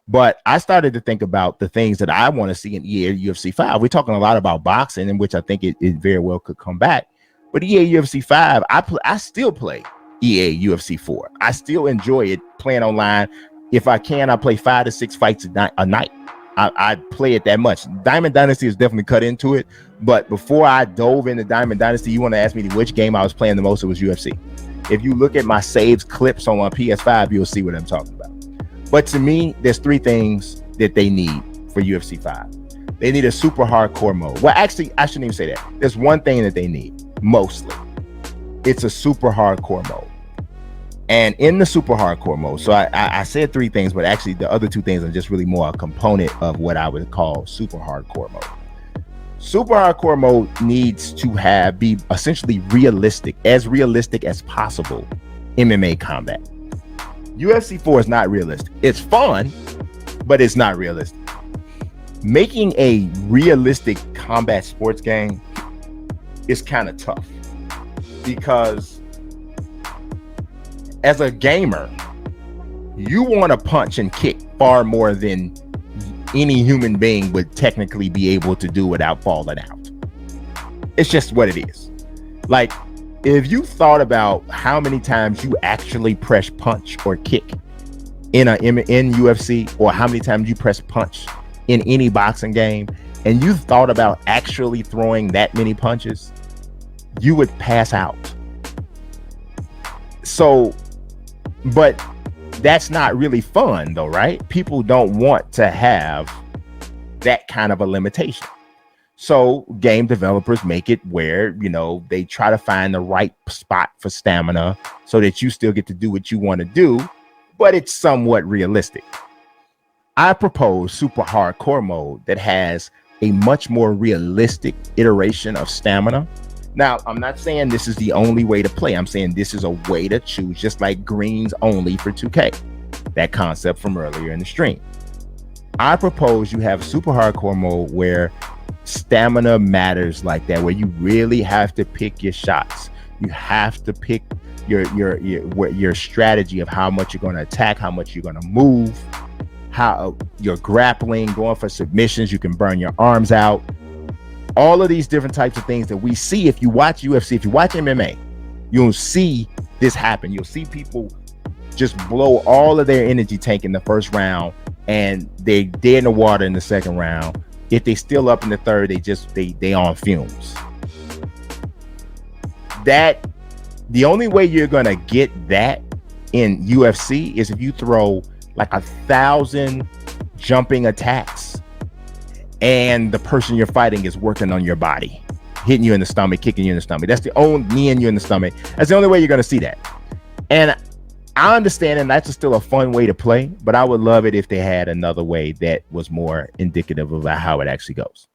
But I started to think about the things that I want to see in EA UFC 5. We're talking a lot about boxing, in which I think it very well could come back. But EA UFC 5, I still play EA UFC 4. I still enjoy it playing online. If I can, I play 5 to 6 fights a night. I play it that much. Diamond Dynasty has definitely cut into it. But before I dove into Diamond Dynasty, you want to ask me which game I was playing the most, it was UFC. If you look at my saved clips on my PS5, you'll see what I'm talking about. But to me, there's 3 things that they need for UFC 5. They need a super hardcore mode. Well, actually, I shouldn't even say that. There's one thing that they need, mostly. It's a super hardcore mode. And in the super hardcore mode, so I said 3 things, but actually the other 2 things are just really more a component of what I would call super hardcore mode. Super hardcore mode needs to be essentially realistic as possible MMA combat. UFC 4 is not realistic. It's fun, but it's not realistic. Making a realistic combat sports game is kind of tough, because as a gamer, you want to punch and kick far more than any human being would technically be able to do without falling out. It's just what it is. Like, if you thought about how many times you actually press punch or kick in UFC, or how many times you press punch in any boxing game, and you thought about actually throwing that many punches, you would pass out. So, but that's not really fun though, right? People don't want to have that kind of a limitation. So game developers make it where, you know, they try to find the right spot for stamina so that you still get to do what you want to do, but it's somewhat realistic. I propose super hardcore mode that has a much more realistic iteration of stamina. Now, I'm not saying this is the only way to play. I'm saying this is a way to choose, just like greens only for 2K. That concept from earlier in the stream. I propose you have super hardcore mode where stamina matters like that, where you really have to pick your shots. You have to pick your strategy of how much you're going to attack, how much you're going to move, how you're grappling, going for submissions. You can burn your arms out. All of these different types of things that we see. If you watch UFC, if you watch MMA, you'll see this happen. You'll see people just blow all of their energy tank in the first round, and they're dead in the water in the second round. If they still up in the third, they on fumes. That the only way you're gonna get that in UFC is if you throw like 1,000 jumping attacks, and the person you're fighting is working on your body, hitting you in the stomach, kicking you in the stomach. That's the only, kneeing you in the stomach. That's the only way you're gonna see that. And I understand, and that's still a fun way to play, but I would love it if they had another way that was more indicative of how it actually goes.